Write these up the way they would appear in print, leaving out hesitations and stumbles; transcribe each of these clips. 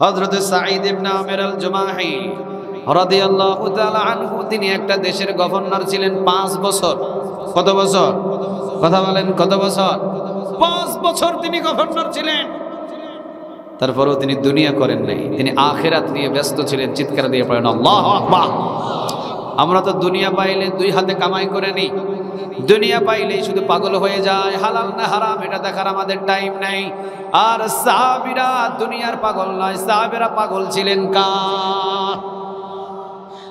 হযরত সাঈদ ইবনে আমির আল জুমাহি রাদিয়াল্লাহু তাআলা আনহু তিনি একটা দেশের গভর্নর ছিলেন 5 বছর। কত বছর? কথা বলেন, কত বছর? 5 বছর তিনি গভর্নর ছিলেন। তারপরেও তিনি দুনিয়া করেন নাই, তিনি আখিরাত নিয়ে ব্যস্ত ছিলেন। চিৎকার দিয়ে পড়েন আল্লাহু আকবার। আমরা তো দুনিয়া পাইলে দুই হাতে কামাই করে নিই, দুনিয়া পাইলেই শুধু পাগল হয়ে যায়, হালাল না হারাম এটা দেখার আমাদের টাইম নাই। আর সাহাবীরা দুনিয়ার পাগল নয়, সাহাবীরা পাগল ছিলেন কার?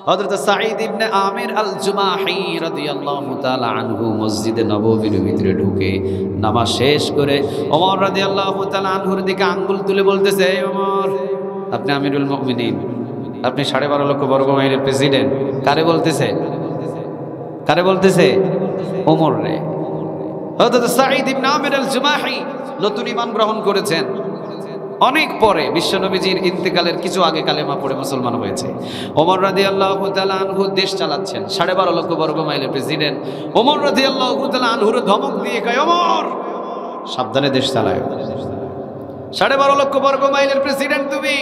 হযরত সাঈদ ইবনে আমির আল জুমাহি রাদিয়াল্লাহু তাআলা আনহু মসজিদে নববীর ভিতরে ঢুকে নামাজ শেষ করে ওমর রাদিয়াল্লাহু তাআলা আনহুর দিকে আঙ্গুল তুলে বলতেছে, এই ওমর, আপনি আমিরুল মুমিনিন, আপনি 12.5 লক্ষ বর্গ মাইলের প্রেসিডেন্ট। কারে বলতেছে? কারে বলতেছে? ওমর রে। হযরত সাঈদ ইবনে আমির আল জুমাহি নতুন ঈমান গ্রহণ করেছেন, অনেক পরে বিশ্বনবীজির ইন্তেকালের কিছু আগে কালেমা পড়ে মুসলমান হয়েছে। ওমর রাদিয়াল্লাহু তাআলা আনহু দেশ চালাচ্ছেন, 12.5 লক্ষ বর্গ মাইলের প্রেসিডেন্ট। ওমর রাদিয়াল্লাহু তাআলা আনহুর ধমক দিয়ে কয়, ওমর সাবধানে দেশ চালায়। 12.5 লক্ষ বর্গ মাইলের প্রেসিডেন্ট তুমি,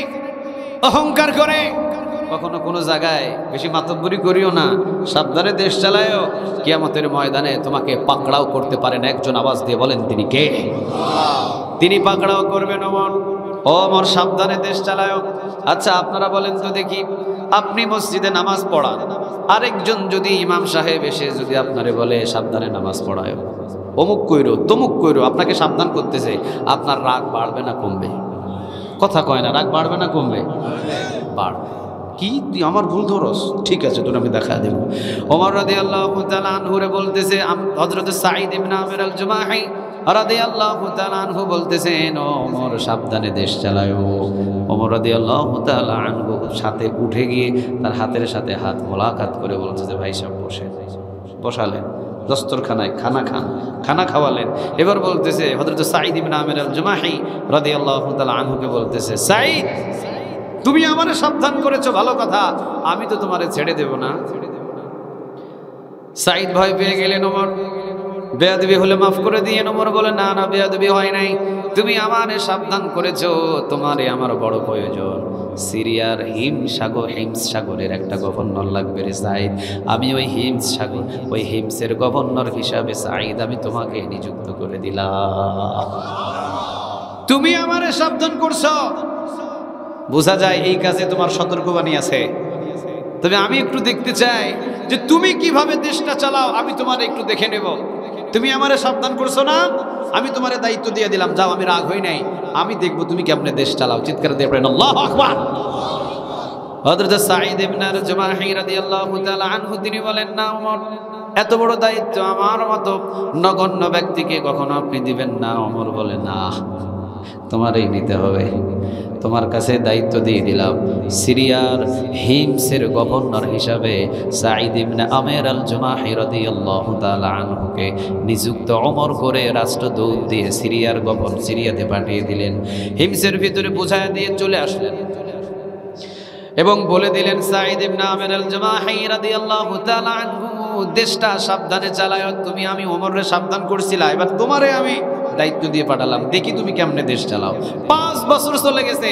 অহংকার করে কখনো কোনো জায়গায় বেশি মাতব্বরি করিও না, সাবধানে দেশ চালায়ও। কিয়ামতের ময়দানে তোমাকে পাকড়াও করতে পারেন একজন। আওয়াজ দিয়ে বলেন তিনি কে? তিনি পাকড়াও করবেন ওমর। ওমর সাবধানে দেশ চালায়ও। আচ্ছা আপনারা বলেন তো দেখি, আপনি মসজিদে নামাজ পড়ান, আরেকজন যদি ইমাম সাহেব এসে যদি আপনারে বলে সাবধানে নামাজ পড়ায়, অমুক কইরো তমুক কইরো, আপনাকে সাবধান করতেছে, আপনার রাগ বাড়বে না কমবে? কথা কয় না, রাগ বাড়বে না কমবে? বাড়বে। কি তুই আমার ভুল ধরস? ঠিক আছে, তোর আমি দেখা দেব। ওমর রাদিয়াল্লাহু তাআলা আনহুরে বলতেছে, হযরত সাঈদ ইবনে আমির আল জুমাহি রাদিয়াল্লাহু তাআলা আনহু বলতেছেন, ওমর সাবধানে দেশ চালায়ও। ওমর রাদিয়াল্লাহু তাআলা আনহু সাথে উঠে গিয়ে তার হাতের সাথে হাত মোলাকাত করে বলতেছে, ভাই সাহেব বসেন। বসালেন, দস্তরখানায় খানা খান, খানা খাওয়ালেন। এবার বলতেছে হযরত সাঈদ ইবনে আমির আল জুমাহি রাদিয়াল্লাহু তাআলা আনহুকে বলতেছে, সাঈদ তুমি আমারে সাবধান করেছো, ভালো কথা, আমি তো তোমারে ছেড়ে দেব না। সাঈদ ভয় পেয়ে গেলেন, ওমর বেয়াদবি হলে মাফ করে দিয়ে। ওমর বলে, না না বেয়াদবি হয় নাই, তুমি আমারে সাবধান করেছো, তোমারে আমার বড় প্রয়োজন। সিরিয়ার হিমস সাগরের একটা গভর্নর লাগবে রে সাঈদ, আমি ওই হিমসের গভর্নর হিসাবে সাঈদ আমি তোমাকে নিযুক্ত করে দিলাম। তুমি আমারে সাবধান করছো, বোঝা যায় এই কাজে তোমার সতর্কবাণী আছে। তবে আমি একটু দেখতে চাই যে তুমি কিভাবে দেশটা চালাও, আমি তোমার একটু দেখে নেব। তুমি আমারে সাবধান করছো না, আমি তোমারে দায়িত্ব দিয়ে দিলাম, যাও, আমি রাগ হই নাই, আমি দেখবো তুমি কেমনে দেশ চালাও। চিৎকার দিয়ে পড়েন আল্লাহু আকবার। হযরত সাঈদ ইবনে আল জুমাহি রাদিয়াল্লাহু তাআলা আনহু তিনি বলেন, না ওমর, এত বড় দায়িত্ব আমার মতো নগণ্য ব্যক্তিকে কখনো আপনি দিবেন না। ওমর বলে, না তোমারই নিতে হবে, তোমার কাছে দায়িত্ব দিয়ে দিলাম। সিরিয়ার হিমসের গভর্নর হিসাবে সাঈদ ইবনে আমির আল জুমাহি রাদিয়াল্লাহু তাআলা আনহুকে নিযুক্ত ওমর করে রাষ্ট্রদূত দিয়ে সিরিয়াতে পাঠিয়ে দিলেন। হিমসের ভিতরে বুঝায় দিয়ে চলে আসলেন এবং বলে দিলেন, সাঈদ ইবনে আমির আল জুমাহি রাদিয়াল্লাহু তাআলা আনহু দেশটা সাবধানে চালায়। তুমি আমি ওমরে সাবধান করছিলা, এবার তোমারে আমি দায়িত্ব দিয়ে পাঠালাম, দেখি তুমি কেমনে দেশ চালাও। 5 বছর চলে গেছে,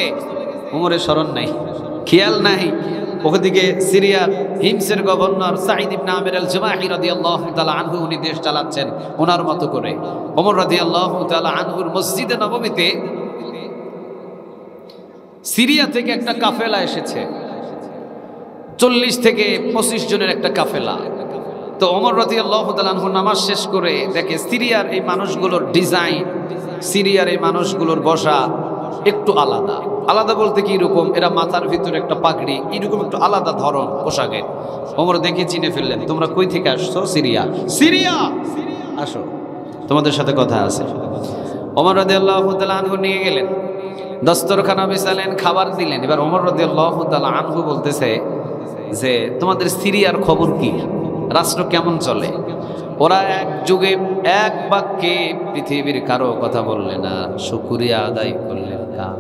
ওমরের স্মরণ নাই, খেয়াল নাই। ওদিকে সিরিয়ার হিমসের গভর্নর সাঈদ ইবনে আমির আল জুমাহি রাদিয়াল্লাহু তাআলা আনহু উনি দেশ চালাচ্ছেন ওনার মতো করে। ওমর রাদিয়াল্লাহু তাআলা আনহুর মসজিদে নববীতে সিরিয়া থেকে একটা কাফেলা এসেছে, 40 থেকে 25 জনের একটা কাফেলা। তো ওমর রাদিয়াল্লাহু তাআলা আনহু নামাজ শেষ করে দেখে সিরিয়ার এই মানুষগুলোর ডিজাইন, সিরিয়ার এই মানুষগুলোর বসা একটু আলাদা। আলাদা বলতে কি রকম, এরা মাথার ভিতরে একটা পাগড়ি, এরকম একটু আলাদা ধরন পোশাকের। ওমর দেখে চিনে ফেললেন, তোমরা কই থেকে আসছো? সিরিয়া, আসো, তোমাদের সাথে কথা আছে। ওমর রাদিয়াল্লাহু তাআলা আনহু নিয়ে গেলেন, দস্তরখানা বিছালেন, খাবার দিলেন। এবার ওমর রাদিয়াল্লাহু তাআলা আনহু বলতেছে যে তোমাদের সিরিয়ার খবর কি, রাষ্ট্র কেমন চলে? ওরা এক যুগে এক বাক্যে পৃথিবীর কারো কথা বললেন না, শুকরিয়া আদায় করলেন কার?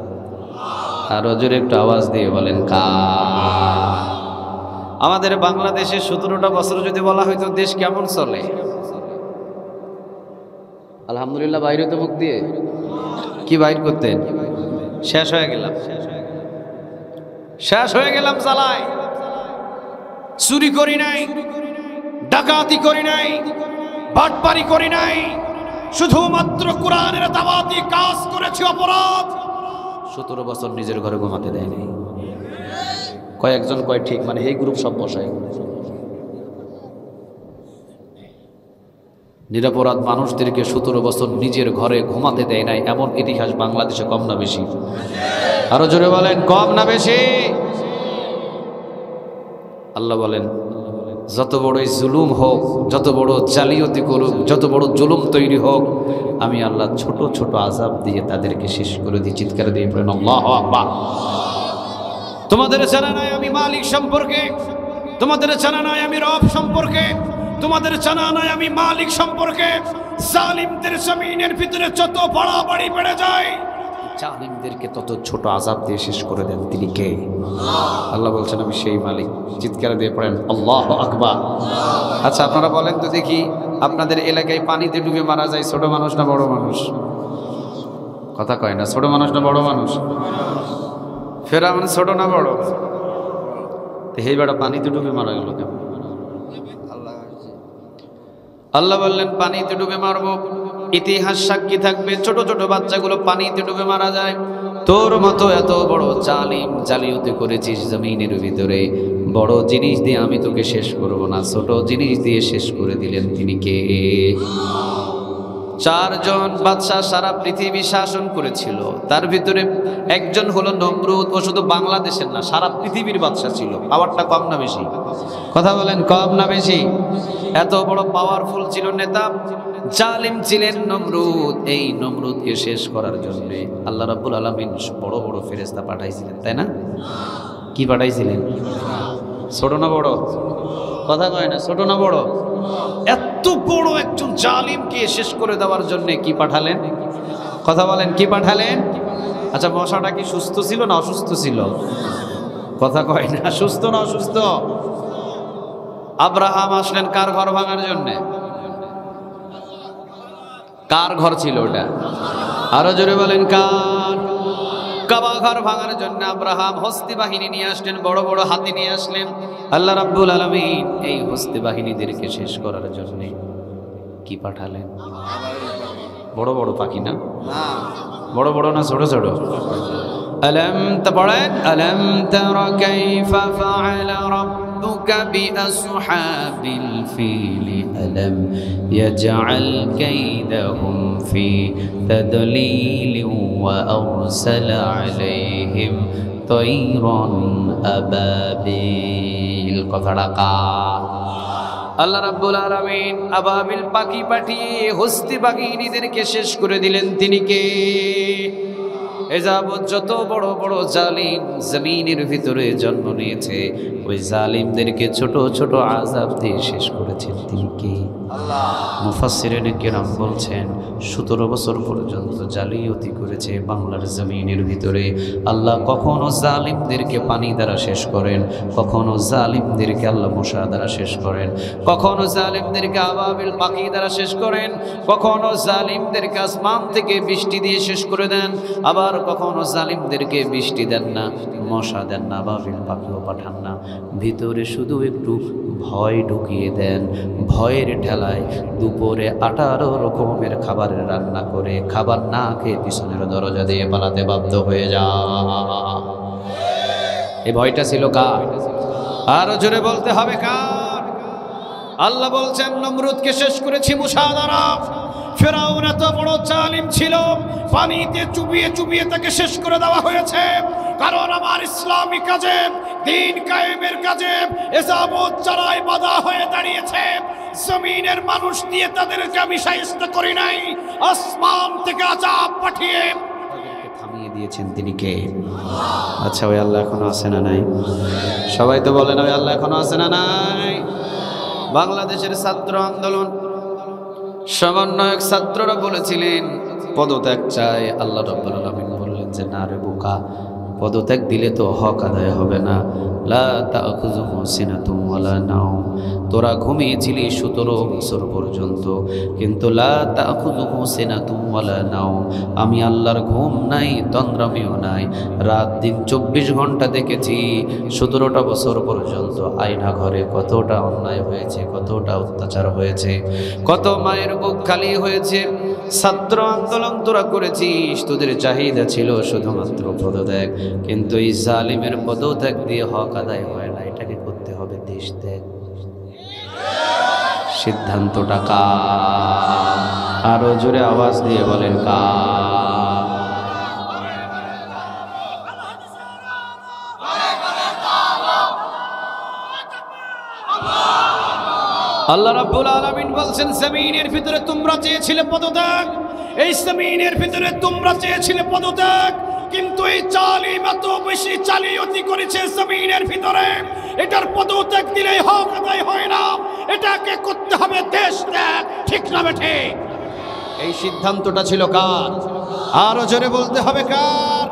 আরো জোরে একটু আওয়াজ দিয়ে বলেন কার? আমাদের বাংলাদেশে 17টা বছর যদি বলা হয়তো দেশ কেমন চলে, আলহামদুলিল্লাহ বাইরে তো মুখ দিয়ে কি বাইর করতেন, শেষ হয়ে গেলাম। শেষ হয়ে গেলাম জ্বালায়। চুরি করি নাই, ডাকাতি করি নাই, বাটপারি করি নাই, শুধুমাত্র কোরআনের দাওয়াতি কাজ করেছি। অপরাধ 17 বছর নিজের ঘরে ঘুমাতে দেয় নাই। কয়েকজন কয় ঠিক, মানে এই গ্রুপ সব বসায়। নিরপরাধ মানুষদেরকে 17 বছর নিজের ঘরে ঘুমাতে দেয় নাই, এমন ইতিহাস বাংলাদেশে কম না বেশি? আরো জোরে বলেন, কম না বেশি? আল্লাহ বলেন, যত বড়ই জুলুম হোক, যত বড় জালিয়াতি করুক, যত বড় জুলুম তৈরি হোক, আমি আল্লাহ ছোট ছোট আযাব দিয়ে তাদেরকে শেষ করে দিই। চিৎকার দিয়ে বলেন আল্লাহু আকবার। তোমাদের জানা নাই আমি মালিক সম্পর্কে, তোমাদের জানা নাই আমি রব সম্পর্কে, তোমাদের জানা নাই আমি মালিক সম্পর্কে। জালিমদের জমিনের ভিতরে যত বাড়াবাড়ি বেড়ে যায়, জালিমদেরকে তত ছোট আযাব দিয়ে শেষ করে দেন। তিনি কে? আল্লাহ বলছেন আমি সেই মালিক। চিৎকার দিয়ে পড়েন আল্লাহু আকবার। আচ্ছা আপনারা বলেন তো দেখি, আপনাদের এলাকায় পানিতে ডুবে মারা যায় ছোট মানুষ না বড় মানুষ? কথা কয় না, ছোট মানুষ না বড় মানুষ? ফেরাউন ছোট না বড়? এই বেটা পানিতে ডুবে মারা গেল কেন? আল্লাহ বললেন পানিতে ডুবে মারবো। ইতিহাস সাক্ষী থাকবে, ছোট ছোট বাচ্চাগুলো পানিতে ডুবে মারা যায়। তোর মতো এত বড় জালিম, জালিয়াতি করেছিস জমিনের ভিতরে, বড় জিনিস দিয়ে আমি তোকে শেষ করব না, ছোট জিনিস দিয়ে শেষ করে দিলেন। তিনি কে? 4 জন বাদশা সারা পৃথিবী শাসন করেছিল, তার ভিতরে একজন হলো নমরুদ। ও শুধু বাংলাদেশের না, সারা পৃথিবীর বাদশা ছিল। পাওয়ারটা কম না বেশি? কথা বলেন, কম না বেশি? এত বড় পাওয়ারফুল ছিল নেতা, জালিম ছিলেন নমরুদ। এই নমরুদকে শেষ করার জন্য আল্লাহ রাব্বুল আলামিন বড় বড় ফেরেশতা পাঠাইছিলেন, তাই না? কি পাঠাইছিলেন? ছোট না বড়? কথা কয় না, ছোট না বড়? এত বড় একজন জালিমকে শেষ করে দেওয়ার জন্য কি পাঠালেন? কথা বলেন, কি পাঠালেন? আচ্ছা মশাটা কি সুস্থ ছিল না অসুস্থ ছিল? কথা কয় না, সুস্থ না অসুস্থ? আব্রাহাম আসলেন কার ঘর ভাঙার জন্য? কার ঘর ছিল ওটা? আরো জোরে বলেন, কার? কাবা ঘর ভাঙার জন্য আব্রাহাম হস্তি বাহিনী নিয়ে আসলেন, বড় বড় হাতি নিয়ে আসলেন। আল্লাহ রাব্বুল আলামিন এই হস্তি বাহিনীদেরকে শেষ করার জন্য কি পাঠালেন? বড় বড় পাখি না? বড় বড় না ছোট ছোট? আলম পড়েন, আলম তারা কাইফা ফাআলা রাব্বুকা বিআসহাবিল ফিল আলম ইয়াজআল কাইদাহুম ফি তাদলিল ওয়া আরসালা আলাইহিম তায়রান আবাবিল। কথাটা কার? আল্লাহ রাব্বুল আলামিন আবাবিল পাখি পাঠিয়ে হস্তি বাহিনীদেরকে শেষ করে দিলেন। তিনি কে? এযাবৎ যত বড় বড় জালিম জমিনের ভিতরে জন্ম নিয়েছে, ওই জালিমদেরকে ছোট ছোট আযাব দিয়ে শেষ করেছেন। তিনি কে? আল্লাহ। মুফাসসিরিনে কেরাম বলছেন 17 বছর পর্যন্ত জালিয়াতি করেছে বাংলার জমিনের ভিতরে। আল্লাহ কখনো জালিমদেরকে পানি দ্বারা শেষ করেন, কখনো জালিমদেরকে আল্লাহ মশা দ্বারা শেষ করেন, কখনো জালিমদেরকে আবাবিল পাখি দ্বারা শেষ করেন, কখনো জালিমদেরকে আসমান থেকে বৃষ্টি দিয়ে শেষ করে দেন, আবার কখনো জালিমদেরকে বৃষ্টি দেন না, মশা দেন না, আবাবিল পাখিও পাঠান না, ভিতরে শুধু একটু ভয় ঢুকিয়ে দেন। ভয়ের ঠেলায় দুপুরে 18 রকমের খাবারের রান্না করে খাবার না খেয়ে পিছনের দরজা দিয়ে পালাতে বাধ্য হয়ে যা। এই ভয়টা ছিল কার? আরো জোরে বলতে হবে কার? আল্লাহ বলছেন নমরুদকে শেষ করেছি মূসা দ্বারা। ফেরাউন এত বড় জালিম ছিল, পানিতে চুবিয়ে চুবিয়ে তাকে শেষ করে দেওয়া হয়েছে। কারণ আমার ইসলামী কাজে, দ্বীন কায়েমের কাজে এযাবৎ যারাই বাধা হয়ে দাঁড়িয়েছে, জমিনের মানুষ দিয়ে তাদেরকে আমি শায়েস্তা করি নাই, আসমান থেকে আযাব পাঠিয়ে তাদেরকে থামিয়ে দিয়েছেন। তিনি কে? আচ্ছা ওই আল্লাহ এখনো আছে না নাই? সবাই তো বলেন ওই আল্লাহ এখনো আছে না নাই? বাংলাদেশের ছাত্র আন্দোলন সমন্বয়ক ছাত্ররা বলেছিলেন পদত্যাগ চাই। আল্লাহ রাব্বুল আলামিন বললেন যে না রে বোকা, পদত্যাগ দিলে তো হক আদায় হবে না। লা তাখুযুহু সিনাতুম ওয়ালা নাওম, তোরা ঘুমিয়েছিলি 17 বছর পর্যন্ত, কিন্তু লা তাখুযুহু সিনাতুম ওয়ালা নাওম, আমি আল্লাহর ঘুম নাই, তন্দ্রামিও নাই, রাত দিন 24 ঘন্টা দেখেছি। 17টা বছর পর্যন্ত আয়না ঘরে কতটা অন্যায় হয়েছে, কতটা অত্যাচার হয়েছে, কত মায়ের বুক খালি হয়েছে। ছাত্র আন্দোলন তোরা করেছিস, তোদের চাহিদা ছিল শুধুমাত্র পদত্যাগ, কিন্তু এই জালিমের পদত্যাগ দিয়ে হক আদায় হয় না, এটাকে করতে হবে দেশ ত্যাগ। সিদ্ধান্তটা কার? আরো জোরে আওয়াজ দিয়ে বলেন কার? আল্লাহ রাব্বুল আলামিন বলছেন, জমিনের ভিতরে তোমরা চেয়েছিলে পদত্যাগ, এই জমিনের ভিতরে তোমরা চেয়েছিলে পদত্যাগ, কিন্তু এই জালিম এত বেশি জালিয়াতি করেছে জমিনের ভিতরে, এটার পদত্যাগ দিলেই হক আদায় হয় না, এটাকে করতে হবে দেশ ত্যাগ। ঠিক না বেঠে? এই সিদ্ধান্তটা ছিল কার? আরো জোরে বলতে হবে কার?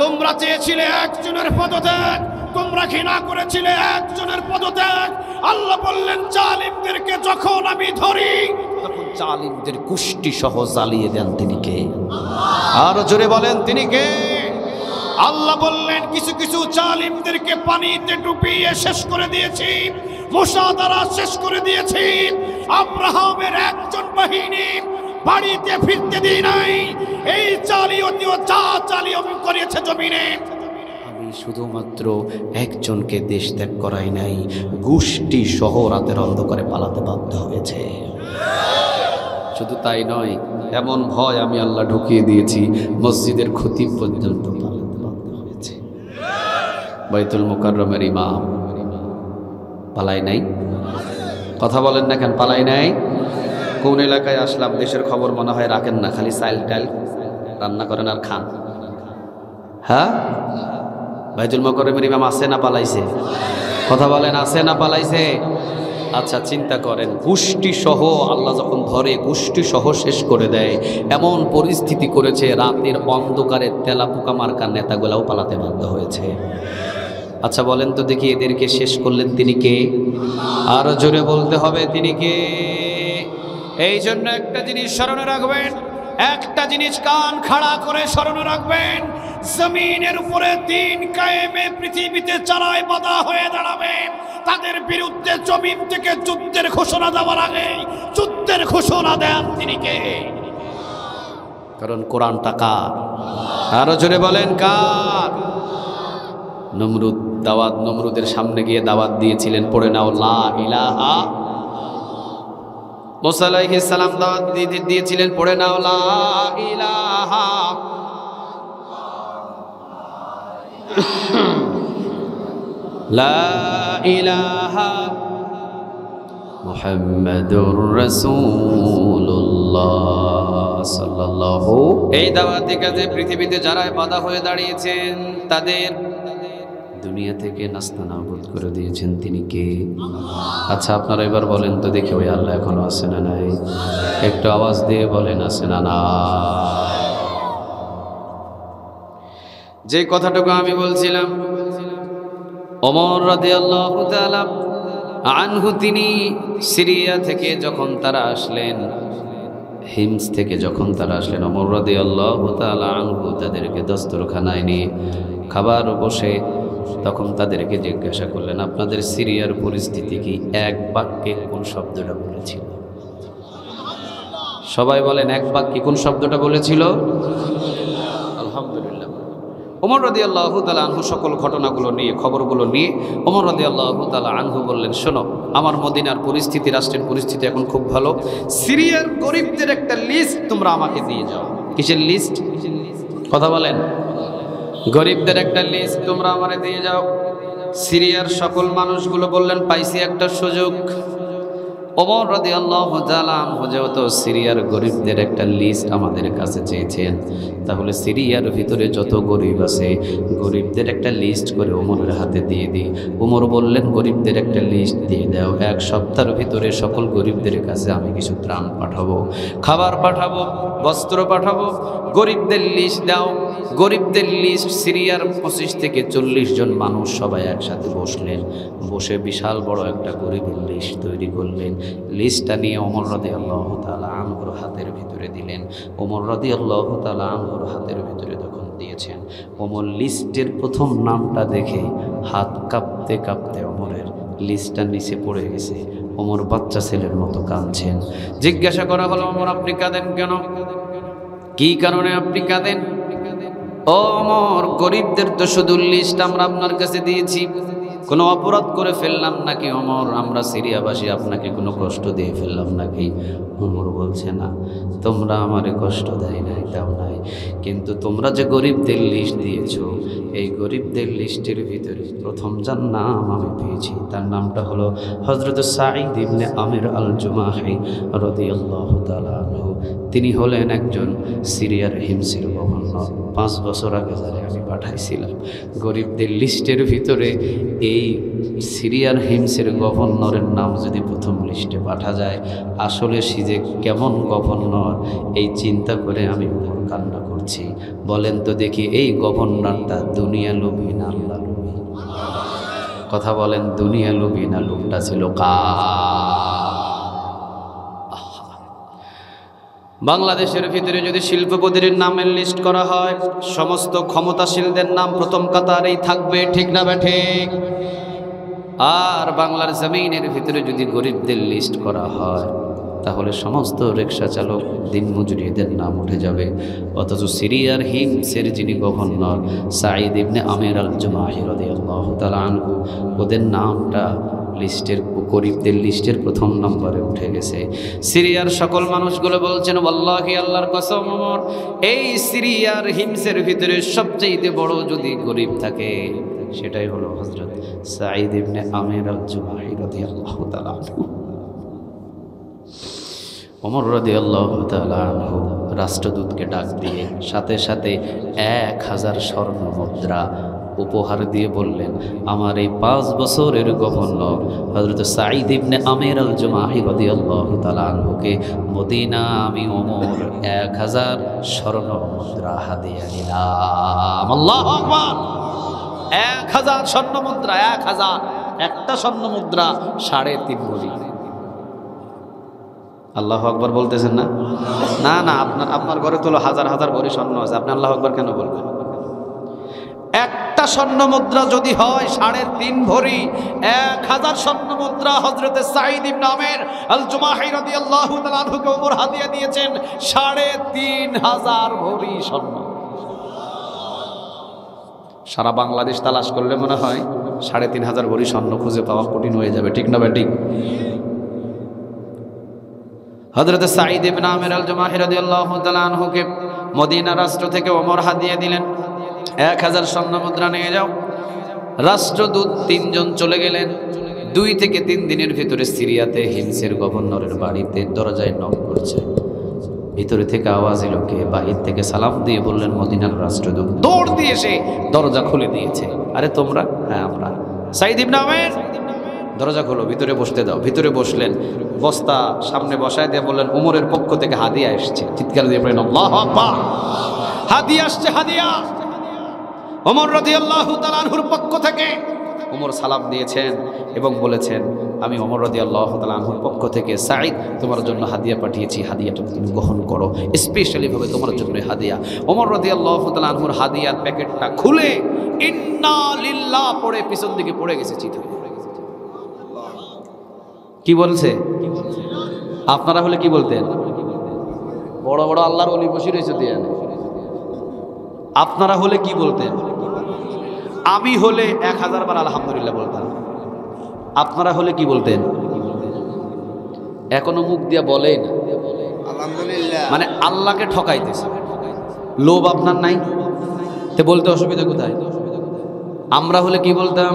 তোমরা চেয়েছিলে একজনের পদত্যাগ, তোমরা ঘৃণা করেছিলে একজনের পদত্যাগ। আল্লাহ বললেন, জালিমদেরকে যখন আমি ধরি তখন জালিমদের গোষ্ঠী সহ জ্বালিয়ে দেন। তিনি কে? আরো জোরে বলেন, তিনি কে? আল্লাহ বললেন, কিছু কিছু জালিমদেরকে পানিতে ডুবিয়ে শেষ করে দিয়েছি, মূসা দ্বারা শেষ করে দিয়েছি। আব্রাহামের একজন বাহিনী বাড়িতে ফিরতে দিই নাই। এই জালিয়াতিও যা জালিয়াতি করেছে জমিনে, আমি শুধুমাত্র একজনকে দেশ ত্যাগ করাই নাই, গোষ্ঠী সহ রাতের অন্ধকারে পালাতে বাধ্য হয়েছে। শুধু তাই নয়, এমন ভয় আমি আল্লাহ ঢুকিয়ে দিয়েছি, মসজিদের খতিব পর্যন্ত পালাতে বাধ্য হয়েছে। বাইতুল মুকাররমের ইমাম পালাই নাই? কথা বলেন না কেন? পালাই নাই? কোন এলাকায় আসলাম, দেশের খবর মনে হয় রাখেন না, খালি চাইল টাইল রান্না করেন আর খান। হ্যাঁ, বাইতুল মুকাররমের ইমাম আছে না পালাইছে? কথা বলেন, আছে না পালাইছে? আচ্ছা, চিন্তা করেন, গোষ্ঠী সহ আল্লাহ যখন ধরে গোষ্ঠী সহ শেষ করে দেয়, এমন পরিস্থিতি করেছে রাতের অন্ধকারে তেলা পোকা মার্কা নেতাগুলাও পালাতে বাধ্য হয়েছে। আচ্ছা বলেন তো দেখি, এদেরকে শেষ করলেন তিনি কে? আরো জোরে বলতে হবে, তিনি কে? এই জন্য একটা জিনিস স্মরণে রাখবেন, একটা জিনিস কান খাড়া করে স্মরণে রাখবেন, জমিনের উপরে দিন কায়েমে পৃথিবীতে যারাই বাধা হয়ে দাঁড়াবে, তাদের বিরুদ্ধে জমিন থেকে যুদ্ধের ঘোষণা দেওয়ার আগে যুদ্ধের ঘোষণা দেন তিনি কে? কারণ কোরআনটা কার? আরো জোরে বলেন কার? নমরুদ দাওয়াত, নমরুদের সামনে গিয়ে দাওয়াত দিয়েছিলেন, পড়ে নাও লা ইলাহা। মুসা আলাইহিস সালাম দাওয়াত দিয়েছিলেন, পড়ে নাও লা ইলাহা। লা ইলাহা মুহাম্মাদুর রাসূলুল্লাহ সাল্লাল্লাহু। এই দাওয়াতি কাজে পৃথিবীতে যারা বাধা হয়ে দাঁড়িয়েছেন, তাদের দুনিয়া থেকে নাস্তানাবুদ করে দিয়েছেন তিনি কে? আচ্ছা আপনারা এবার বলেন তো দেখি, ওই আল্লাহ এখনো আছে না নাই? একটু আওয়াজ দিয়ে বলেন, আছে না না? যে কথাটুকু আমি বলছিলাম, ওমর রাদিয়াল্লাহু তাআলা আনহু, তিনি সিরিয়া থেকে যখন তারা আসলেন, হিমস থেকে যখন তারা আসলেন, ওমর রাদিয়াল্লাহু তাআলা আনহু তাদেরকে দস্তরখানায় নিয়ে খাবার বসে তখন তাদেরকে জিজ্ঞাসা করলেন, আপনাদের সিরিয়ার পরিস্থিতি কি? এক বাক্যে কোন শব্দটা বলেছিল? সবাই বলেন, এক বাক্যে কোন শব্দটা বলেছিল? আলহামদুলিল্লাহ। ওমর রাদিয়াল্লাহু তাআলা আনহু সকল ঘটনাগুলো নিয়ে, খবরগুলো নিয়ে ওমর রাদিয়াল্লাহু তাআলা আনহু বললেন, শোনো, আমার মদিনার পরিস্থিতি, রাষ্ট্রের পরিস্থিতি এখন খুব ভালো, সিরিয়ার গরিবদের একটা লিস্ট তোমরা আমাকে দিয়ে যাও। কিসের লিস্ট? কথা বলেন। গরিবদের একটা লিস্ট তোমরা আমারে দিয়ে যাও। সিরিয়ার সকল মানুষগুলো বললেন, পাইছি একটা সুযোগ। ওমর রাদিয়াল্লাহু তাআলা আনহু যেহেতু সিরিয়ার গরিবদের একটা লিস্ট আমাদের কাছে চেয়েছেন, তাহলে সিরিয়ার ভিতরে যত গরিব আছে গরিবদের একটা লিস্ট করে ওমরের হাতে দিয়ে দিই। ওমর বললেন, গরিবদের একটা লিস্ট দিয়ে দাও, এক সপ্তাহের ভিতরে সকল গরিবদের কাছে আমি কিছু ত্রাণ পাঠাবো, খাবার পাঠাবো। বস্ত্র পাঠাবো, গরিবদের লিস্ট দাও। গরিবদের লিস্ট সিরিয়ার 25 থেকে 40 জন মানুষ সবাই একসাথে বসলেন, বসে বিশাল বড় একটা গরিবের লিস্ট তৈরি করলেন। লিস্টটা নিয়ে ওমর রাদিয়াল্লাহু তাআলা আনহুর হাতের ভিতরে দিলেন। ওমর রাদিয়াল্লাহু তাআলা আনহুর হাতের ভিতরে যখন দিয়েছেন, ওমর লিস্টের প্রথম নামটা দেখে হাত কাঁপতে কাঁপতে ওমরের লিস্টটা নিচে পড়ে গেছে। ওমর বাচ্চা ছেলের মতো কাঁদছেন। জিজ্ঞাসা করা হলো, ওমর আপনি কাঁদেন কেন? কি কারণে আপনি কাঁদেন? ও ওমর, গরিবদের তো শুধু লিস্ট আমরা আপনার কাছে দিয়েছি, কোনো অপরাধ করে ফেললাম নাকি? ওমর, আমরা সিরিয়াবাসী আপনাকে কোনো কষ্ট দিয়ে ফেললাম নাকি? ওমর বলছে, না, তোমরা আমারে কষ্ট দেয় নাই, দাও নাই, কিন্তু তোমরা যে গরিবদের লিস্ট দিয়েছো, এই গরিবদের লিস্টের ভিতরে প্রথম যার নাম আমি পেয়েছি তার নামটা হলো হযরত সাঈদ ইবনে আমির আল জুমাহি রাদিয়াল্লাহু তাআলা আনহু। তিনি হলেন একজন সিরিয়ার হিমসের গভর্নর। 5 বছর আগে যারা আমি পাঠাইছিলাম, গরিবদের লিস্টের ভিতরে এই সিরিয়ার হিমসের গভর্নরের নাম যদি প্রথম লিস্টে পাঠা যায়, আসলে সে যে কেমন গভর্নর এই চিন্তা করে আমি ওমর কান্না করছি। বলেন তো দেখি, এই গভর্নরটা দুনিয়া লোভী না আল্লাহ লোভী? কথা বলেন, দুনিয়া লোভী না লোভটা ছিল বাংলাদেশের ভিতরে যদি শিল্পপতির নামের লিস্ট করা হয়, সমস্ত ক্ষমতাশীলদের নাম প্রথম কাতারেই থাকবে, ঠিক না ঠিক? আর বাংলার জমিনের ভিতরে যদি গরিবদের লিস্ট করা হয়, তাহলে সমস্ত রিক্সা চালক, দিনমজুরিদের নাম উঠে যাবে। অথচ সিরিয়ার হিমসের যিনি গভর্নর সাঈদ ইবনে আমির আল জুমাহি রাদিয়াল্লাহু তাআলা আনহু, ওদের নামটা লিস্টের, গরিবদের লিস্টের প্রথম নম্বরে উঠে গেছে। সিরিয়ার সকল মানুষগুলো বলছেন, ওয়াল্লাহি আল্লাহর কসম ওমর, এই সিরিয়ার হিমসের ভিতরে সবচেয়ে বড় যদি গরিব থাকে, সেটাই হলো হযরত সাঈদ ইবনে আমির আল জুমাহি রাদিয়াল্লাহু তাআলা আনহু। ওমর রাদিয়াল্লাহু তাআলা আনহু রাষ্ট্রদূতকে ডাক দিয়ে সাথে সাথে 1000 স্বর্ণ মুদ্রা উপহার দিয়ে বললেন, আমার এই 5 বছরের গভর্নর হযরত সাঈদ ইবনে আমির আল জুমাহি রাদিয়াল্লাহু তাআলা আনহুকে মদিনা আমি ওমর 1000 স্বর্ণ মুদ্রা হাদিয়া দিলাম। আল্লাহু আকবার! 1000 স্বর্ণ মুদ্রা, 1000, একটা স্বর্ণ মুদ্রা 3.5 ভরি। আল্লাহু আকবার বলতেছেন না? না না, আপনার ঘরে তো হাজার হাজার ভরি স্বর্ণ আছে, আপনি আল্লাহু আকবার কেন বলবেন? একটা স্বর্ণ মুদ্রা যদি হয় 3.5 ভরি, 1000 স্বর্ণ মুদ্রা হযরতে সাঈদ ইবনে আমির আল জুমাহি রাদিয়াল্লাহু তাআলা আনহুকে ওমর হাদিয়া দিয়েছেন 3500 ভরি স্বর্ণ। সারা বাংলাদেশ তালাশ করলে মনে হয় 3500 ভরি স্বর্ণ খুঁজে পাওয়া কঠিন হয়ে যাবে, ঠিক না ঠিক? হযরত সাঈদ ইবনে আমির আল জুমাহি রাদিয়াল্লাহু তাআলা আনহুকে মদিনা রাষ্ট্র থেকে ওমর হাদিয়া দিলেন, 1000 স্বর্ণ মুদ্রা নিয়ে যাও। রাষ্ট্রদূত 3 জন চলে গেলেন। 2 থেকে 3 দিনের ভিতরে সিরিয়াতে হিমসের গভর্নরের বাড়িতে দরজায় নক করছে। ভিতরে থেকে আওয়াজ এলো, কে? বাহির থেকে সালাম দিয়ে বললেন, মদিনার রাষ্ট্রদূত। দৌড় দিয়ে এসে দরজা খুলে দিয়েছে। আরে তোমরা? হ্যাঁ আমরা। সাঈদ ইবনে আমির, দরজা খোলো, ভিতরে বসতে দাও। ভিতরে বসলেন, বস্তা সামনে বসায় দিয়ে বললেন, ওমরের পক্ষ থেকে হাদিয়া এসেছে। চিৎকার দিয়ে বলেন, আল্লাহু আকবার! হাদিয়া আসছে, হাদিয়া ওমর রাদিয়াল্লাহু তাআলা আনহুর পক্ষ থেকে। ওমর সালাম দিয়েছেন এবং বলেছেন, আমি ওমর রাদিয়াল্লাহু তাআলা আনহুর পক্ষ থেকে সাঈদ তোমার জন্য হাদিয়া পাঠিয়েছি, হাদিয়াটা তুমি গ্রহণ করো, স্পেশালি ভাবে তোমার জন্য হাদিয়া। ওমর রাদিয়াল্লাহু তাআলা আনহুর হাদিয়ার প্যাকেটটা খুলে ইন্না লিল্লাহ পড়ে পিছন দিকে পড়ে গেছে, চিৎকার। কি বলছে? আপনারা হলে কি বলতেন? বড় বড় আল্লাহর ওলি বসে রয়েছে দিয়ে। আপনারা হলে কি বলতেন? আমি হলে 1000 বার আলহামদুলিল্লাহ বলতাম। আপনারা হলে কি বলতেন? এখনো মুখ দিয়া বলেই না আলহামদুলিল্লাহ, মানে আল্লাহকে ঠকাইতেছে। লোভ আপনার নাই, তে বলতে অসুবিধা কোথায়? আমরা হলে কি বলতাম?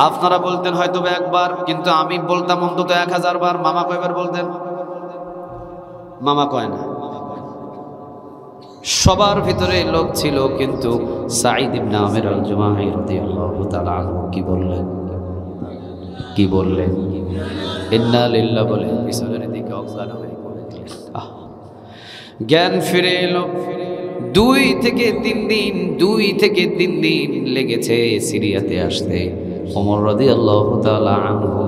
আপনারা বলতেন হয়তো একবার, কিন্তু আমি বলতাম অন্তত 1000 বার। মামা কয়বার বলতেন? মামা কয় না। সবার ভিতরে লোক ছিল, কিন্তু সাঈদ ইবনে আমির আল জুমাহি রাদিয়াল্লাহু তাআলা আনহু কি বললেন? কি বললেন? ইন্না লিল্লাহ বলে পিছনের দিকে অজ্ঞান হয়ে পড়ে গেলেন। জ্ঞান ফিরে এলো। 2 থেকে 3 দিন লেগেছে সিরিয়াতে আসতে। ওমর রাদিয়াল্লাহু তাআলা আনহু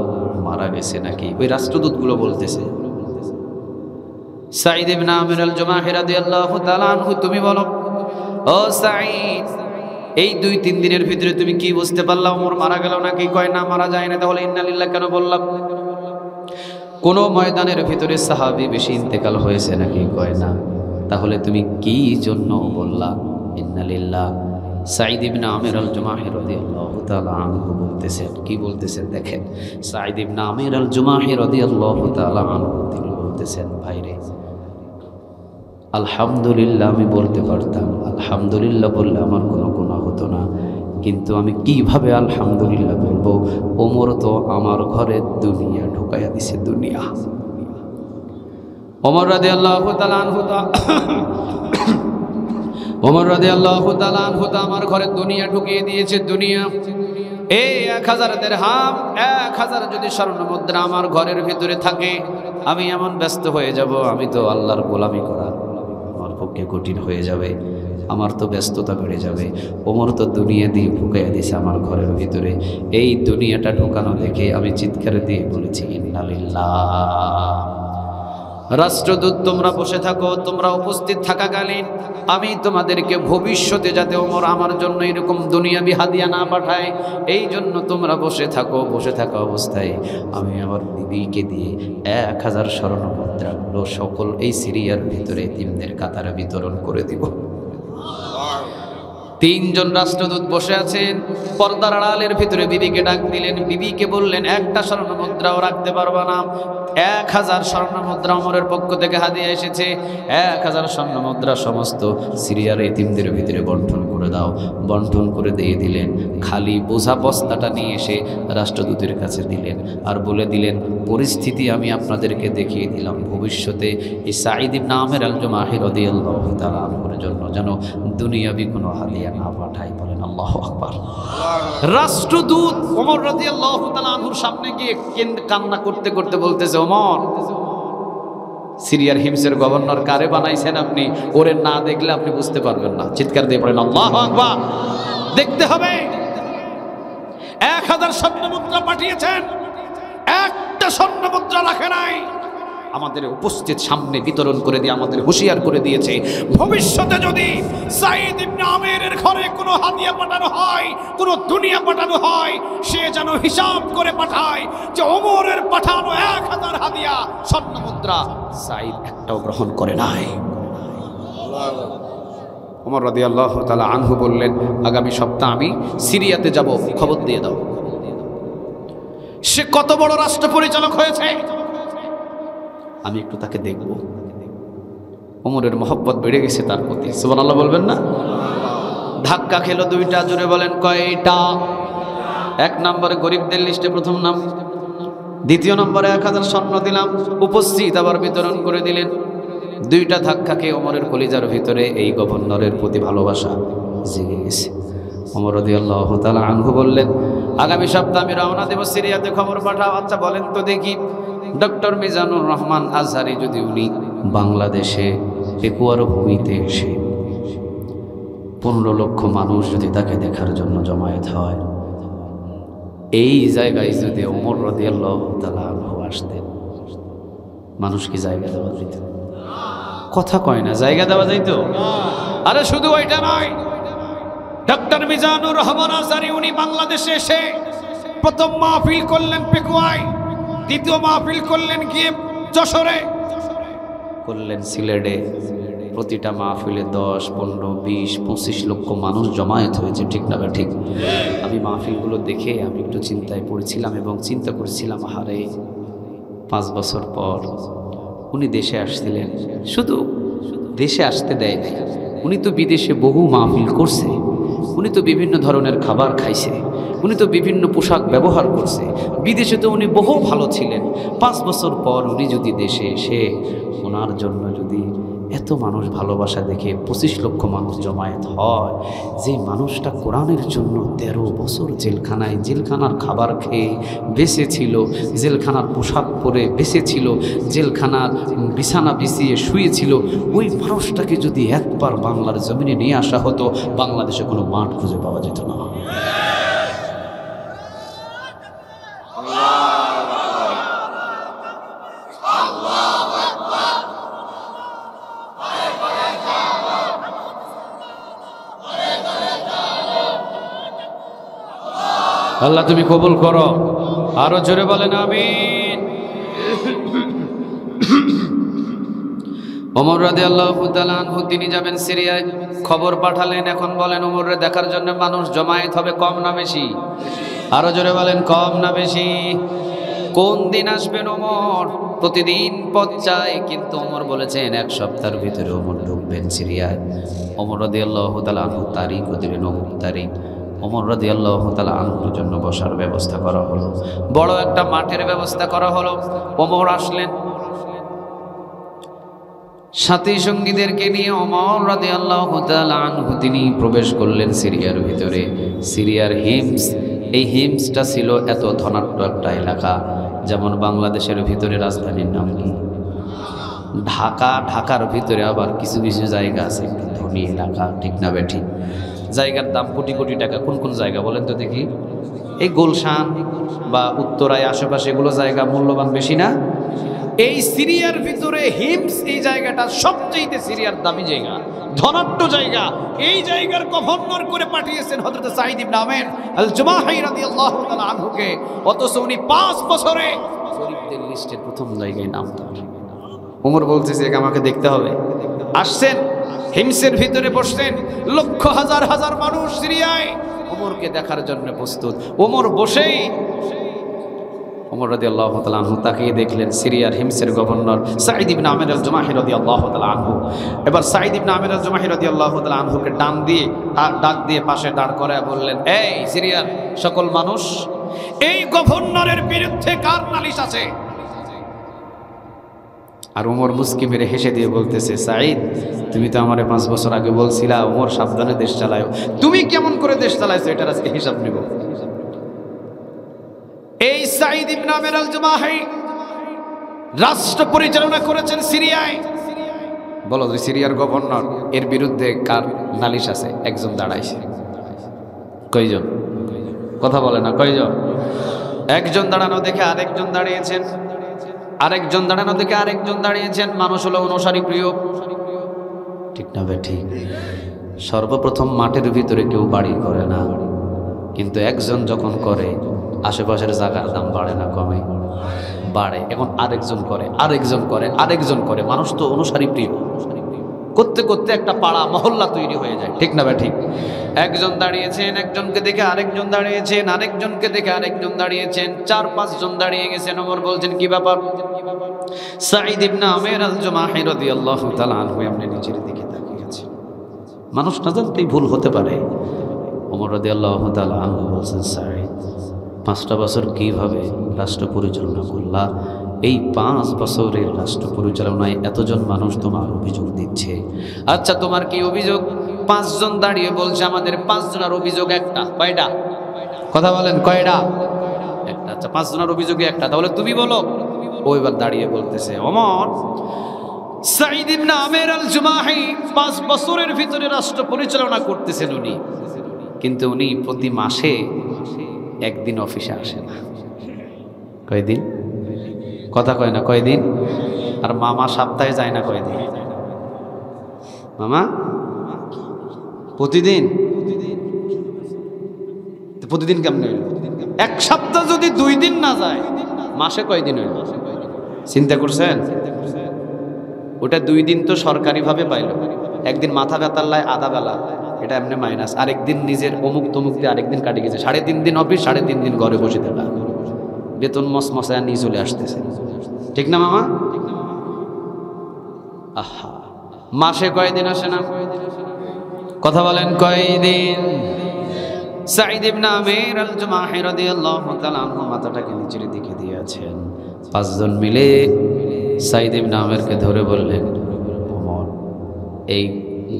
মারা গেছে নাকি, ওই রাষ্ট্রদূতগুলো বলতেছে। সাঈদ ইবনে আমির আল জুমাহি রাদিয়াল্লাহু তাআলা আনহু, তুমি বলো ও সাঈদ, এই 2-3 দিনের ভিতরে তুমি কি বুঝতে পারলা ওমর মারা গেল নাকি? কয় না, মারা যায় না। তাহলে ইন্না লিল্লাহ কেন বললাম? কোন ময়দানের ভিতরে সাহাবী বেশি ইন্তেকাল হয়েছে নাকি? কয় না। তাহলে তুমি কি জন্য বললা ইন্না লিল্লাহ? সাঈদ ইবনে আমির আল জুমাহি রাদিয়াল্লাহু তাআলা আনহু বলতেছেন, কি বলতেছেন দেখেন। সাঈদ ইবনে আমির আল জুমাহি রাদিয়াল্লাহু তাআলা আনহু তিনি বলতেছেন, ভাইরে আলহামদুলিল্লাহ আমি বলতে পারতাম, আলহামদুলিল্লাহ বললে আমার কোনো গুনাহ হতো না, কিন্তু আমি কিভাবে আলহামদুলিল্লাহ বলবো? ওমর তো আমার ঘরে দুনিয়া ঢুকাইয়া দিছে, দুনিয়া। ওমর রাদিয়াল্লাহু তাআলা আনহু তো আমার ঘরে দুনিয়া ঢুকিয়ে দিয়েছে, দুনিয়া। এই 1000 দিরহাম, 1000 যদি স্বর্ণ মুদ্রা আমার ঘরের ভিতরে থাকে, আমি এমন ব্যস্ত হয়ে যাব, আমি তো আল্লাহর গোলামি করা আমার পক্ষে কঠিন হয়ে যাবে, আমার তো ব্যস্ততা বেড়ে যাবে। ওমর তো দুনিয়া দিয়ে ঢুকাইয়া দিয়েছে আমার ঘরের ভিতরে। এই দুনিয়াটা ঢুকানো দেখে আমি চিৎকার দিয়ে বলেছি ইন্না লিল্লাহ। রাষ্ট্রদূত তোমরা বসে থাকো, তোমরা উপস্থিত থাকাকালীন আমি তোমাদেরকে ভবিষ্যতে যাতে ওমর আমার জন্য এরকম দুনিয়াবি হাদিয়া না পাঠায়, এই জন্য তোমরা বসে থাকো। বসে থাকা অবস্থায় আমি আমার বিবিকে দিয়ে 1000 স্বর্ণ মুদ্রাগুলো সকল এই সিরিয়ার ভিতরে এতিমদের কাতারে বিতরণ করে দিব। 3 জন রাষ্ট্রদূত বসে আছেন, পর্দার আড়ালের ভিতরে বিবিকে ডাক দিলেন। বিবিকে বললেন, একটা স্বর্ণ মুদ্রাও রাখতে পারবা না, 1000 স্বর্ণ মুদ্রা ওমরের পক্ষ থেকে হাদিয়া এসেছে, 1000 স্বর্ণ মুদ্রা সমস্ত সিরিয়ার এতিমদের ভিতরে বন্টন করে দাও। বন্টন করে দিয়ে দিলেন। খালি বোঝা বস্তাটা নিয়ে এসে রাষ্ট্রদূতের কাছে দিলেন, আর বলে দিলেন, পরিস্থিতি আমি আপনাদেরকে দেখিয়ে দিলাম, ভবিষ্যতে এই সাঈদ ইবনে আমির আল জুমাহি রাদিয়াল্লাহু তাআলা আনহুর জন্য যেন দুনিয়াবি কোনো হাদিয়া না পাঠাই। বলেন আল্লাহু আকবার। রাষ্ট্রদূত ওমর রাদিয়াল্লাহু তাআলা আনহুর সামনে গিয়ে কান্না করতে করতে বলতেছে, ওমর, সিরিয়ার হিমসের গভর্নর কারে বানাইছেন আপনি? ওরে না দেখলে আপনি বুঝতে পারবেন না। চিৎকার দিয়ে পড়েন আল্লাহু আকবার। দেখতে হবে, 1000 স্বর্ণ মুদ্রা পাঠিয়েছেন, একটা স্বর্ণ মুদ্রা রাখে নাই। আমাদের উপস্থিত সামনে বিতরণ করে দিয়ে আমাদের হুঁশিয়ার করে দিয়েছে, ভবিষ্যতে যদি সাঈদ ইবনে আমিরের ঘরে কোনো হাদিয়া পাঠানো হয়, কোনো দুনিয়া পাঠানো হয়, সে যেন হিসাব করে পাঠায় যে ওমরের পাঠানো 1000 হাদিয়া স্বর্ণ মুদ্রা সাঈদ একটাও গ্রহণ করে নাই। ওমর রাদিয়াল্লাহু তাআলা আনহু বললেন, আগামী সপ্তাহে আমি সিরিয়াতে যাব, খবর দিয়ে দাও। সে কত বড় রাষ্ট্র পরিচালক হয়েছে, আমি একটু তাকে দেখব। ওমরের মহব্বত বেড়ে গেছে তার প্রতি, সুবহানাল্লাহ বলবেন না? ধাক্কা খেলো 2টা, জোরে বলেন কয়টা? 1 নম্বরে গরিবদের লিস্টে প্রথম নাম, 2য় নম্বরে 1000 স্বর্ণ দিলাম, উপস্থিত আবার বিতরণ করে দিলেন। 2টা ধাক্কা খেয়ে ওমরের কলিজার ভিতরে এই গভর্নরের প্রতি ভালোবাসা জেগে গেছে। ওমর রাদিয়াল্লাহু তাআলা আনহু বললেন, আগামী সপ্তাহে আমি রওনা দেব, সিরিয়াতে খবর পাঠাও। আচ্ছা বলেন তো দেখি, ডক্টর মিজানুর রহমান আজহারি যদি উনি বাংলাদেশে পেকুয়ার ভূমিতে এসে 15 লক্ষ মানুষ যদি তাকে দেখার জন্য জমায়েত হয়, এই জায়গায় যদি ওমর রাদিয়াল্লাহু তাআলা আনহু আসতেন, মানুষ কি জায়গা দেওয়া যেত? কথা কয় না, জায়গা দেওয়া যাইত? আরে শুধু ওইটা নয়, ডক্টর মিজানুর রহমান আজহারি উনি বাংলাদেশে এসে প্রথম মাহফিল করলেন পেকুয়ায়, দ্বিতীয় মাহফিল করলেন গিয়ে যশোরে, করলেন সিলেটে। প্রতিটা মাহফিলে 10, 15, 20, 25 লক্ষ মানুষ জমায়েত হয়েছে, ঠিক না ঠিক? আমি মাহফিলগুলো দেখে আমি একটু চিন্তায় পড়েছিলাম এবং চিন্তা করেছিলাম, হারে 5 বছর পর উনি দেশে আসছিলেন, শুধু দেশে আসতে দেয় নাই, উনি তো বিদেশে বহু মাহফিল করছে, উনি তো বিভিন্ন ধরনের খাবার খাইছে, উনি তো বিভিন্ন পোশাক ব্যবহার করছে, বিদেশে তো উনি বহু ভালো ছিলেন। 5 বছর পর উনি যদি দেশে এসে ওনার জন্য যদি এত মানুষ ভালোবাসা দেখে 25 লক্ষ মানুষ জমায়েত হয়, যে মানুষটা কোরআনের জন্য 13 বছর জেলখানার খাবার খেয়ে বেঁচে ছিল, জেলখানার পোশাক পরে বেঁচে ছিল, জেলখানার বিছানা বিছিয়ে শুয়েছিল, ওই মানুষটাকে যদি একবার বাংলার জমিনে নিয়ে আসা হতো, বাংলাদেশে কোনো মাঠ খুঁজে পাওয়া যেত না। আল্লাহ তুমি কবুল করো, আরো জোরে বলেন আমিন। ওমর রাদিয়াল্লাহু তাআলা আনহু তিনি যাবেন সিরিয়ায়, খবর পাঠালেন। এখন বলেন ওমরের দেখার জন্য মানুষ জমায়েত হবে কম না বেশি? আরো জোরে বলেন কম না বেশি? কোন দিন আসবেন ওমর? প্রতিদিন পথ চায়, কিন্তু ওমর বলেছেন 1 সপ্তাহের ভিতরে ওমর ঢুকবেন সিরিয়ায়। ওমর রাদিয়াল্লাহু তাআলা আনহু তারিখও দিলেন, অমুক তারিখ। ওমর রাদিয়াল্লাহু তাআলা আনহুর জন্য বসার ব্যবস্থা করা হলো, বড় একটা মাঠের ব্যবস্থা করা হলো। ওমর আসলেন সাথী সঙ্গীদেরকে নিয়ে। ওমর রাদিয়াল্লাহু তাআলা আনহু তিনি প্রবেশ করলেন সিরিয়ার ভিতরে। সিরিয়ার হিমস, এই হিমসটা ছিল এত ধনাঢ্য একটা এলাকা, যেমন বাংলাদেশের ভিতরে রাজধানীর নাম কি? ঢাকা। ঢাকার ভিতরে আবার কিছু কিছু জায়গা আছে একটু ধনী এলাকা, ঠিক না বেঠিক? জায়গার দাম কোটি কোটি টাকা। কোন কোন জায়গা বলেন তো দেখি? এই গুলশান বা উত্তরায় আশেপাশে এগুলো জায়গা মূল্যবান বেশি না? এই সিরিয়ার ভিতরে হিমস, এই জায়গাটা সবচেয়ে সিরিয়ার দামি জায়গা, ধনাঢ্য জায়গা। এই জায়গার গভর্নর করে পাঠিয়েছেন হযরত সাঈদ ইবনে আমের আল জুমাহি রাদিয়াল্লাহু তাআলা আনহুকে। অথচ উনি 5 বছরে গরিবদের লিস্টের প্রথম জায়গায় নাম তার। ওমর বলতেছে আমাকে দেখতে হবে। আসছেন হিমসের ভিতরে, বসছেন লক্ষ হাজার হাজার মানুষ সিরিয়ায় ওমরকে দেখার জন্য প্রস্তুত। ওমর বসেই ওমর রাদিয়াল্লাহু তাআলা আনহু তাকিয়ে দেখলেন সিরিয়ার হিমসের গভর্নর সাঈদ ইবনে আমের আল জুমাহি রাদিয়াল্লাহু তাআলা আনহু। এবার সাঈদ ইবনে আমের আল জুমাহি রাদিয়াল্লাহু তাআলা আনহুকে ডাক দিয়ে পাশে দাঁড় করায় বললেন, এই সিরিয়ার সকল মানুষ, এই গভর্নরের বিরুদ্ধে কার নালিশ আছে? আর ওমর মুস্কি মেরে হেসে দিয়ে বলতেছে, সাঈদ তুমি তো আমারে 5 বছর আগে বলছিলা ওমর সাবধানে দেশ চালাও, তুমি কেমন করে দেশ চালাইছো এটার আজকে হিসাব নিব। এই সাঈদ ইবনে আমের আল জুমাহি রাষ্ট্র পরিচালনা করেছেন সিরিয়ায়। বলো যে সিরিয়ার গভর্নর এর বিরুদ্ধে কার নালিশ আছে? একজন দাঁড়াইছে। কয়জন? কথা বলে না, কয়জন? একজন দাঁড়ানো দেখে আরেকজন দাঁড়িয়েছেন, আরেকজন দাঁড়ানো দেখে আরেকজন দাঁড়িয়েছেন। মানুষ হলো অনুসারী প্রিয়, ঠিক না বেঠিক? সর্বপ্রথম মাঠের ভিতরে কেউ বাড়ি করে না, কিন্তু একজন যখন করে আশেপাশের জায়গার দাম বাড়ে না কমে? বাড়ে। এখন আরেকজন করে, আরেকজন করে, আরেকজন করে। মানুষ তো অনুসারী প্রিয়, করতে করতে একটা পাড়া মহল্লা তৈরি হয়ে যায়, ঠিক না বেঠিক? একজন দাঁড়িয়েছেন, একজনকে দেখে আরেকজন দাঁড়িয়েছেন, আরেকজনকে দেখে আরেকজন দাঁড়িয়েছেন, 4-5 জন দাঁড়িয়ে গেছেন। ওমর বলছেন, কি ব্যাপার? সাঈদ ইবনে আমের আল জুমাহি রাদিয়াল্লাহু তাআলা আনহু এমনি নিচের দিকে তাকিয়ে আছে। মানুষ না জানতেই ভুল হতে পারে। ওমর রাদিয়াল্লাহু তাআলা আনহু বলছেন, সাঈদ 5টা বছর কিভাবে রাষ্ট্র পরিচালনা করলা? এই 5 বছরের রাষ্ট্র পরিচালনায় এতজন মানুষ তোমার অভিযোগ দিচ্ছে। আচ্ছা তোমার কি অভিযোগ? 5 জন দাঁড়িয়ে বলছে আমাদের 5 জনের অভিযোগ একটা। কয়টা? কথা বলেন, কয়টা? একটা। আচ্ছা 5 জনের অভিযোগে একটা, তাহলে তুমি বলো। ওইবার দাঁড়িয়ে বলতেছে, ওমর সাঈদ ইবনে আমের আল জুমাহি 5 বছরের ভিতরে রাষ্ট্র পরিচালনা করতেছেন উনি, কিন্তু উনি প্রতি মাসে একদিন অফিসে আসে না। কয়দিন? কথা কয় না, কয়দিন? আর মামা সপ্তাহে যায় না কয়দিন? মামা প্রতিদিন। প্রতিদিন কেমন হইল? 1 সপ্তাহ যদি 2 দিন না যায়, মাসে কয়দিন হইল? চিন্তা করছেন? ওটা 2 দিন তো সরকারিভাবে পাইল, একদিন মাথা ব্যথার লাই আধা বেলা, এটা এমনি মাইনাস। আরেকদিন নিজের অমুক তমুক দিয়ে আরেকদিন কাটে গেছে। 3.5 দিন অফিস, 3.5 দিন ঘরে বসে থাকা, বেতন মসমসায় নিয়ে চলে আসতেছে, ঠিক না মামা? আহা, মাসে কয়দিন আসে না? কথা বলেন, কয়দিন? সাঈদ ইবনে আমের আল জুমাহি রাদিয়াল্লাহু তাআলা আনহু মাথাটাকে নিচের দিকে দিয়েছেন। 5 জন মিলে সাঈদ ইবনে আমেরকে ধরে বললেন, ওমর এই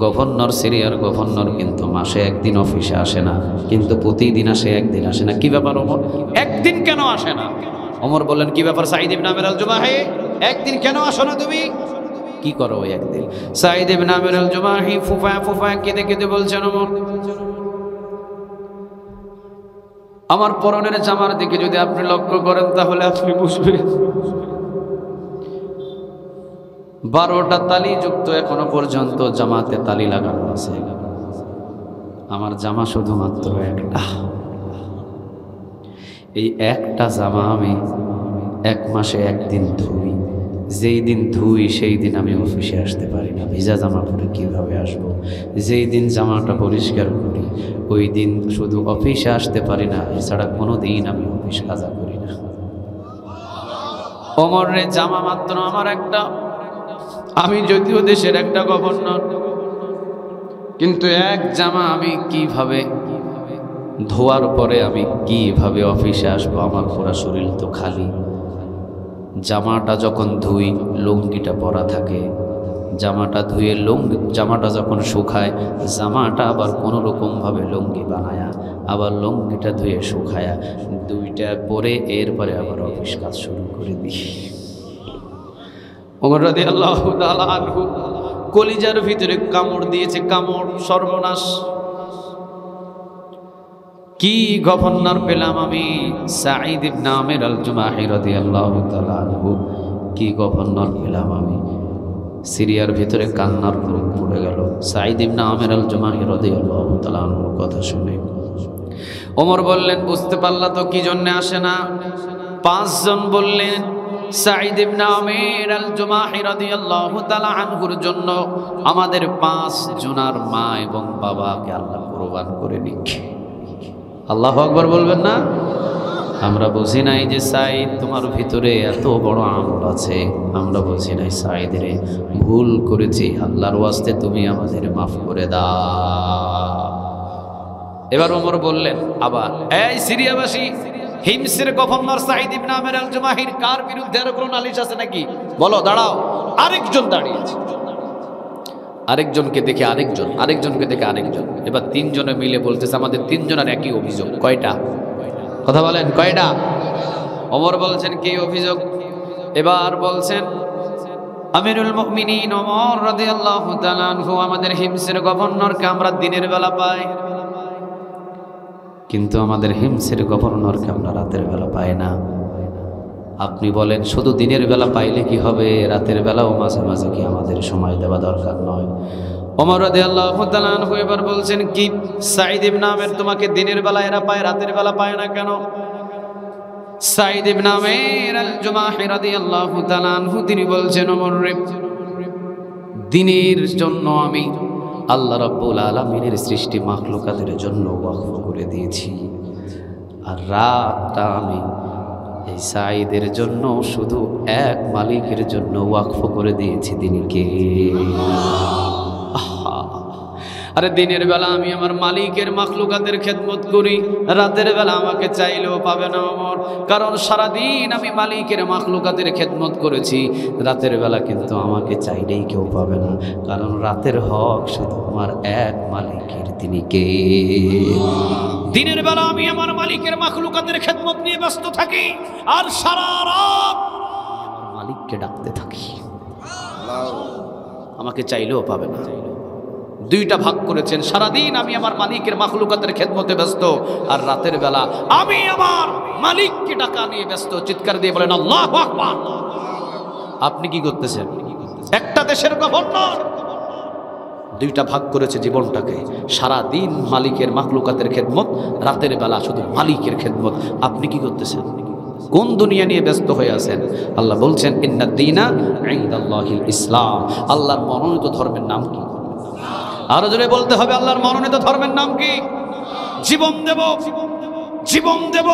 গভর্নর, সিরিয়ার গভর্নর কিন্তু মাসে একদিন অফিসে আসে না, কিন্তু প্রতিদিন আসে, একদিন আসে না। কি ব্যাপার ওমর, একদিন কেন আসে না? ওমর বললেন, কি ব্যাপার সাঈদ ইবনে আমির আল জুমাহি, একদিন কেন আসো না তুমি? কি করো ওই একদিন? সাঈদ ইবনে আমির আল জুমাহি ফুফায়া ফুফায়া কেঁদে কেঁদে বলছেন, ওমর, আমার পরনের জামার দিকে যদি আপনি লক্ষ্য করেন তাহলে আপনি বুঝবেন 12টা তালি যুক্ত এখনো পর্যন্ত জামাতে তালি লাগানো আছে। আমার জামা শুধুমাত্র একটা। এই একটা জামা আমি 1 মাসে একদিন ধুই। যেই দিন ধুই সেই দিন আমি অফিসে আসতে পারি না। ভিজা জামা পরে কীভাবে আসবো? যেই দিন জামাটা পরিষ্কার করি ওই দিন শুধু অফিসে আসতে পারি না, এছাড়া কোনো দিন আমি অফিস কাজা করি না। ওমর রে, জামা মাত্র আমার একটা। আমি যদিও দেশের একটা গভর্নর, কিন্তু এক জামা আমি কিভাবে ধোয়ার পরে আমি কিভাবে অফিসে আসবো? আমার পুরো শরীর তো খালি। জামাটা যখন ধুই লুঙ্গিটা পরা থাকে, জামাটা ধুয়ে জামাটা যখন শুকায়, জামাটা আবার কোনো রকমভাবে লুঙ্গি বানায়া, আবার লুঙ্গিটা ধুয়ে শুকায়া, দুইটা পরে এরপরে আবার অফিস কাজ শুরু করে দিই। ওমর রাদিয়াল্লাহু তাআলা আনহু কলিজার ভিতরে কামড় দিয়েছে, কামড়, সর্বনাশ। কি গভর্নর পেলাম আমি, সাঈদ ইবনে আমির আল জুমাহি রাদিয়াল্লাহু তাআলা আনহু, কি গভর্নর পেলাম আমি। সিরিয়ার ভিতরে কান্নার রূপ পড়ে গেল সাঈদ ইবনে আমির আল জুমাহি রাদিয়াল্লাহু তাআলা আনহুর কথা শুনে। ওমর বললেন, বুঝতে পারলা তো কি জন্য আসে না? 5 জন বললেন, সাঈদ ইবনে আমির আল জুমাহি রাদিয়াল্লাহু তাআলা আনহুর জন্য আমাদের 5 জনার মা এবং বাবাকে আল্লাহ কুরবান করে নিক। আল্লাহু আকবার বলবেন না? আমরা বুঝি নাই যে সাঈদ তোমার ভিতরে এত বড় আমল আছে। আমরা বুঝি নাই সাঈদ রে, ভুল করেছি, আল্লাহর ওয়াস্তে তুমি আমাদের মাফ করে দাও। এবার ওমর বললেন, আবার এই সিরিয়াবাসী, হিমসের গভর্নর সাঈদ ইবনে আমির আল জুমাহির কার বিরুদ্ধে আর কোনো নালিশ আছে নাকি? বলো। দাঁড়াও। আরেকজন দাঁড়িয়েছে, আরেকজনকে দেখে আরেকজন, আরেকজনকে দেখে আরেকজন। এবার 3 জনে মিলে বলতেছে, আমাদের 3 জনের একই অভিযোগ। কয়টা? কথা বলেন, কয়টা? ওমর বলছেন, কি অভিযোগ? এবার বলছেন, আমিরুল মুমিনিন ওমর রাদিয়াল্লাহু তাআলা আনহু, আমাদের হিমসের গভর্নরকে আমরা দিনের বেলা পাই, কিন্তু আমাদের হিমসের গভর্নরকে আমরা রাতের বেলা পাই না। আপনি বলেন, শুধু দিনের বেলা পাইলে কি হবে? রাতের বেলাও মাঝে মাঝে কি আমাদের সময় দেওয়া দরকার নয়? ওমর রাদিয়াল্লাহু তাআলা আনহু এবার বলছেন, কি সাঈদ ইবনে আমির তোমাকে দিনের বেলা এরা পায়, রাতের বেলা পায় না কেন? সাঈদ ইবনে আমির আল জুমাহি রাদিয়াল্লাহু তাআলা আনহু তিনি বলছেন, ওমর রে, দিনের জন্য আমি আল্লাহ রাব্বুল আলামিনের সৃষ্টি মাখলুকাতের জন্য ওয়াকফ করে দিয়েছি, আর রাতটা আমি এই সাঈদের জন্য শুধু এক মালিকের জন্য ওয়াকফ করে দিয়েছি। তিনি কে? আরে দিনের বেলা আমি আমার মালিকের মাখলুকাতের খেদমত করি, রাতের বেলা আমাকে চাইলেও পাবে না ওমর, কারণ সারাদিন আমি মালিকের মাখলুকাতের খেদমত করেছি, রাতের বেলা কিন্তু আমাকে চাইলেই কেউ পাবে না, কারণ রাতের হক শুধু আমার এক মালিকের। তিনি কে? দিনের বেলা আমি আমার মালিকের মাখলুকাতের খেদমত নিয়ে ব্যস্ত থাকি, আর সারা রাত আমার মালিককে ডাকতে থাকি, আমাকে চাইলেও পাবে না। 2টা ভাগ করেছেন, সারাদিন আমি আমার মালিকের মাখলুকাতের খেদমতে ব্যস্ত, আর রাতের বেলা আমি আমার মালিককে ডাকা নিয়ে ব্যস্ত। চিৎকার দিয়ে বলেন আল্লাহু আকবার। আপনি কি করতেছেন? একটা দেশের গভর্নর 2টা ভাগ করেছে জীবনটাকে, সারাদিন মালিকের মাখলুকাতের খেদমত, রাতের বেলা শুধু মালিকের খেদমত। আপনি কি করতেছেন? কোন দুনিয়া নিয়ে ব্যস্ত হয়ে আছেন? আল্লাহ বলছেন, ইন্নাদ দীনা ইনদাল্লাহিল ইসলাম। আল্লাহর মনোনীত ধর্মের নাম কি? আরো জোরে বলতে হবে, আল্লাহর মনোনীত ধর্মের নাম কি? জীবন দেব, জীবন দেব,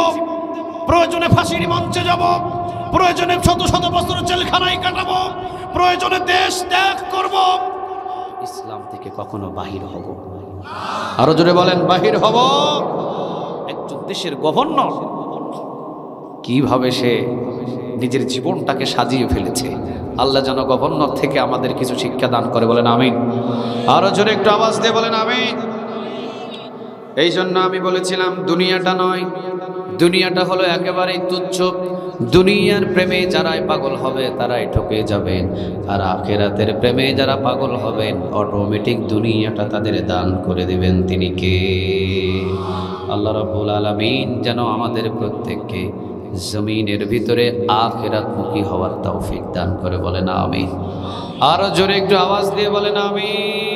প্রয়োজনে ফাঁসির মঞ্চে যাব, প্রয়োজনে শত শত বছর জেলখানায় কাটাবো, প্রয়োজনে দেশ ত্যাগ করব, ইসলাম থেকে কখনো বাহির হব। আরো জোরে বলেন, বাহির হব। একজন দেশের গভর্নর কিভাবে সে নিজের জীবনটাকে সাজিয়ে ফেলেছে, আল্লাহ যেন গভর্নর থেকে আমাদের কিছু শিক্ষা দান করে, বলেন আমিন। আরো জোরে একটু আওয়াজ দিয়ে বলেন আমিন। এই জন্য আমি বলেছিলাম দুনিয়াটা নয়, দুনিয়াটা হলো একেবারেই তুচ্ছ। দুনিয়ার প্রেমে যারাই পাগল হবে তারাই ঠকে যাবেন, আর আখিরাতের প্রেমে যারা পাগল হবেন অটোমেটিক দুনিয়াটা তাদের দান করে দিবেন। তিনি কে? আল্লাহ রাব্বুল আলামিন যেন আমাদের প্রত্যেককে জমিনের ভিতরে আখিরাতমুখী হওয়ার তৌফিক দান করে, বলেন আমিন। আরো জোরে একটু আওয়াজ দিয়ে বলেন আমিন।